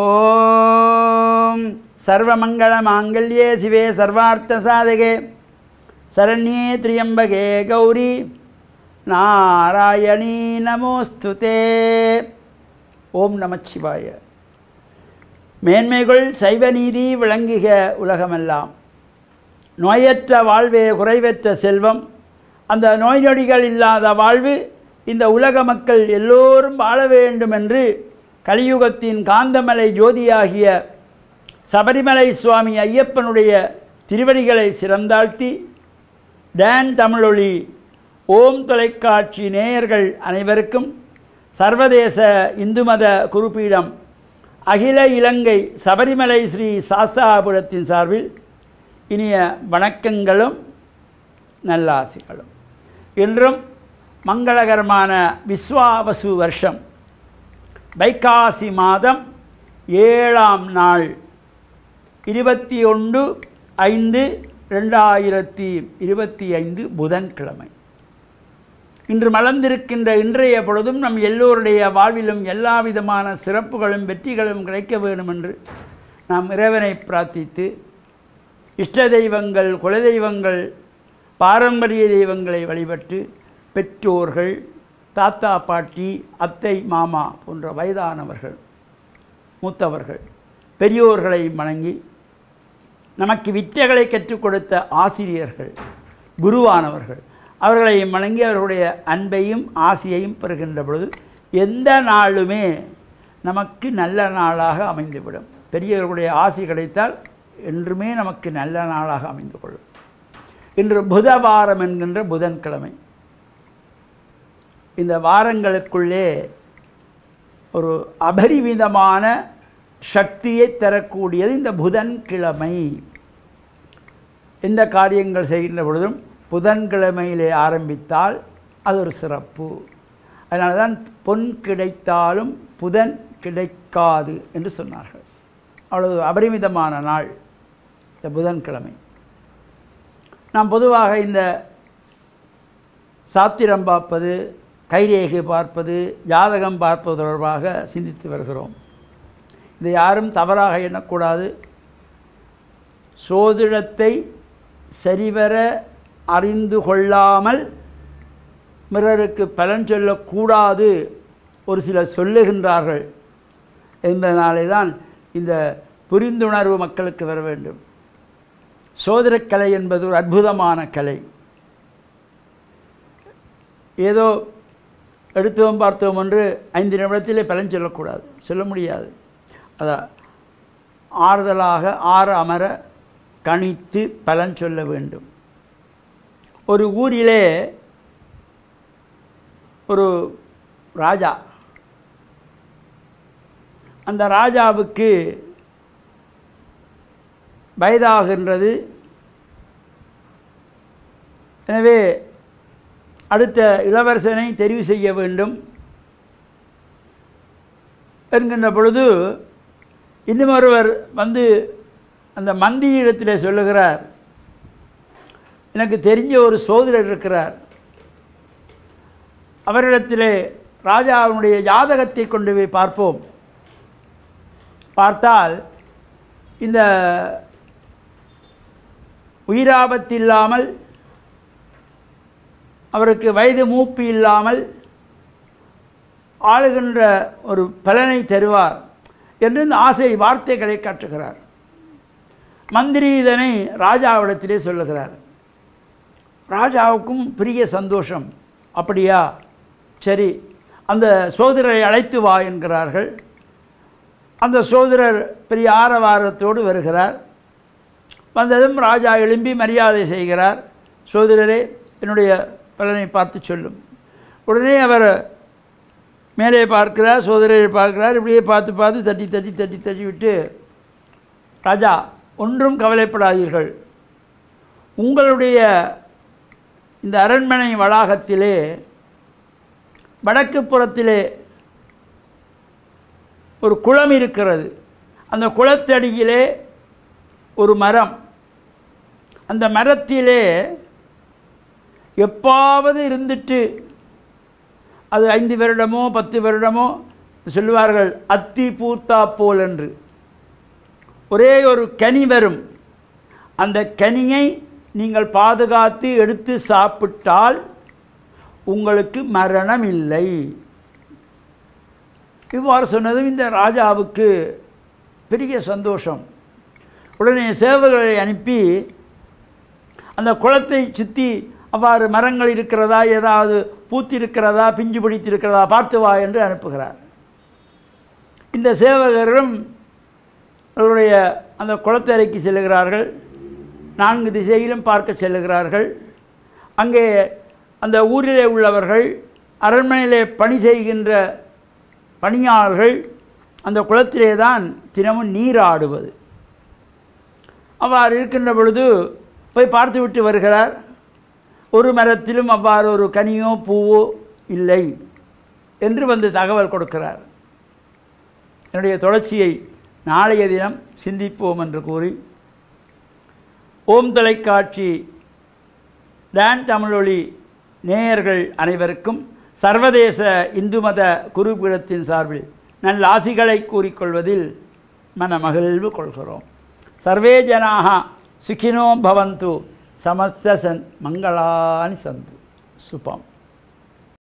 ஓம் சர்வமங்கள மாங்கல்யே சிவே சர்வார்த்த சாதகே சரண்யே திரியம்பகே கௌரி நாராயணீ நமோஸ்துதே. ஓம் நமச்சிவாய. மேன்மைகள் சைவநீதி விளங்குக உலகமெல்லாம். நோயற்ற வாழ்வே குறைவற்ற செல்வம். அந்த நோய் நொடிகள் இல்லாத வாழ்வு இந்த உலக மக்கள் எல்லோரும் வாழ வேண்டும் என்று கலியுகத்தின் காந்தமலை ஜோதியாகிய சபரிமலை சுவாமி ஐயப்பனுடைய திருவடிகளை சிறந்தாழ்த்தி டான் தமிழொலி ஓம் தொலைக்காட்சி நேயர்கள் அனைவருக்கும் சர்வதேச இந்து மத குருபீடம் அகில இலங்கை சபரிமலை ஸ்ரீ சாஸ்தாபுரத்தின் சார்பில் இனிய வணக்கங்களும் நல்லாசிகளும். இன்றும் மங்களகரமான விஸ்வாவசு வருஷம் வைகாசி மாதம் 7ஆம் நாள் 21/5/2025 புதன்கிழமை. இன்று மலர்ந்திருக்கின்ற இன்றைய பொழுதும் நம் எல்லோருடைய வாழ்விலும் எல்லா விதமான சிறப்புகளும் வெற்றிகளும் கிடைக்க வேண்டும் என்று நாம் இறைவனை பிரார்த்தித்து இஷ்ட தெய்வங்கள், குலதெய்வங்கள், பாரம்பரிய தெய்வங்களை வழிபட்டு பெற்றோர்கள், தாத்தா பாட்டி, அத்தை மாமா போன்ற வயதானவர்கள், மூத்தவர்கள், பெரியோர்களை வணங்கி நமக்கு வித்தைகளை கற்றுக் கொடுத்த ஆசிரியர்கள், குருவானவர்கள் அவர்களை வணங்கி அவர்களுடைய அன்பையும் ஆசியையும் பெறுகின்ற பொழுது எந்த நாளுமே நமக்கு நல்ல நாளாக அமைந்துவிடும். பெரியவர்களுடைய ஆசி கிடைத்தால் என்றுமே நமக்கு நல்ல நாளாக அமைந்து கொள்ளும். இன்று புதவாரம் என்கின்ற புதன்கிழமை. இந்த வாரங்களுக்குள்ளே ஒரு அபரிமிதமான சக்தியை தரக்கூடியது இந்த புதன்கிழமை. எந்த காரியங்கள் செய்கின்ற பொழுதும் புதன்கிழமையிலே ஆரம்பித்தால் அது ஒரு சிறப்பு. அதனால தான் பொன் கிடைத்தாலும் புதன் கிடைக்காது என்று சொன்னார்கள். அவ்வளவு அபரிமிதமான நாள் இந்த புதன்கிழமை. நாம் பொதுவாக இந்த சாத்திரம் பார்ப்பது, கைரேகை பார்ப்பது, ஜாதகம் பார்ப்பது தொடர்பாக சிந்தித்து வருகிறோம். இதை யாரும் தவறாக எண்ணக்கூடாது. சோதிடத்தை சரிவர அறிந்து கொள்ளாமல் பிறருக்கு பலன் சொல்லக்கூடாது ஒரு சிலர் சொல்லுகின்றார்கள் என்பதனாலே தான் இந்த புரிந்துணர்வு மக்களுக்கு வர வேண்டும். சோதிடக்கலை என்பது ஒரு அற்புதமான கலை. ஏதோ எடுத்தோம் பார்த்தோம் என்று 5 நிமிடத்திலே பலன் சொல்லக்கூடாது, சொல்ல முடியாது. அதான் ஆறுதலாக ஆற அமர கணித்து பலன் சொல்ல வேண்டும். ஒரு ஊரிலே ஒரு ராஜா, அந்த ராஜாவுக்கு வயதாகின்றது. எனவே அடுத்த இளவரசனை தெரிவு செய்ய வேண்டும் என்கின்ற பொழுது இன்னும் ஒருவர் வந்து அந்த மந்திரியிடத்தில் சொல்லுகிறார், எனக்கு தெரிஞ்ச ஒரு சோதிடர் இருக்கிறார், அவரிடத்திலே ராஜாவுடைய ஜாதகத்தை கொண்டு போய் பார்ப்போம். பார்த்தால் இந்த உயிராபத்து இல்லாமல், அவருக்கு வயது மூப்பு இல்லாமல் ஆளுகின்ற ஒரு பலனை தருவார் என்று இந்த ஆசை வார்த்தைகளை காட்டுகிறார். மந்திரி இதனை ராஜாவிடத்திலே சொல்லுகிறார். ராஜாவுக்கும் பெரிய சந்தோஷம். அப்படியா, சரி, அந்த சோதரரை அழைத்து வா என்கிறார்கள். அந்த சோதரர் பெரிய ஆரவாரத்தோடு வருகிறார். வந்ததும் ராஜா எழும்பி மரியாதை செய்கிறார். சோதரரே, என்னுடைய பலனை பார்த்து சொல்லும். உடனே அவர் மேலே பார்க்கிறார், சோதரரை பார்க்கிறார். இப்படியே பார்த்து பார்த்து தட்டி தட்டி தட்டி தட்டி விட்டு, ராஜா, ஒன்றும் கவலைப்படாதீர்கள், உங்களுடைய இந்த அரண்மனை வளாகத்திலே வடக்கு புறத்திலே ஒரு குளம் இருக்கிறது. அந்த குளத்தடியிலே ஒரு மரம். அந்த மரத்திலே எப்பாவது இருந்துட்டு அது 5 வருடமோ 10 வருடமோ சொல்லுவார்கள் அத்தி பூத்தா போல் என்று. ஒரே ஒரு கனி வரும், அந்த கனியை நீங்கள் பாதுகாத்து எடுத்து சாப்பிட்டால் உங்களுக்கு மரணம் இல்லை. இவ்வாறு சொன்னதும் இந்த ராஜாவுக்கு பெரிய சந்தோஷம். உடனே சேவகர்களை அனுப்பி அந்த குளத்தை சுற்றி அவ்வாறு மரங்கள் இருக்கிறதா, ஏதாவது பூத்திருக்கிறதா, பிஞ்சு பிடித்திருக்கிறதா பார்த்து வா என்று அனுப்புகிறார். இந்த சேவகரும் அவருடைய அந்த குளத்தரைக்கு செல்லுகிறார்கள். 4 திசையிலும் பார்க்க செல்லுகிறார்கள். அங்கே அந்த ஊரிலே உள்ளவர்கள், அரண்மனையிலே பணி செய்கின்ற பணியாளர்கள் அந்த குளத்திலே தான் தினமும் நீராடுவது. அவ்வாறு இருக்கின்ற பொழுது போய் பார்த்து விட்டு வருகிறார். ஒரு மரத்திலும் அவ்வாறு ஒரு கனியோ பூவோ இல்லை என்று வந்து தகவல் கொடுக்கிறார். என்னுடைய தொடர்ச்சியை நாளைய தினம் சிந்திப்போம் என்று கூறி, ஓம் தொலைக்காட்சி டான் தமிழொலி நேயர்கள் அனைவருக்கும் சர்வதேச இந்து மத குருபீடத்தின் சார்பில் நல்ல ஆசிகளை கூறிக்கொள்வதில் மனமகிழ்வு கொள்கிறோம். சர்வே ஜனாக சுகினோ பவந்து, சமஸ்த மங்களானி சந்து. சுபம்.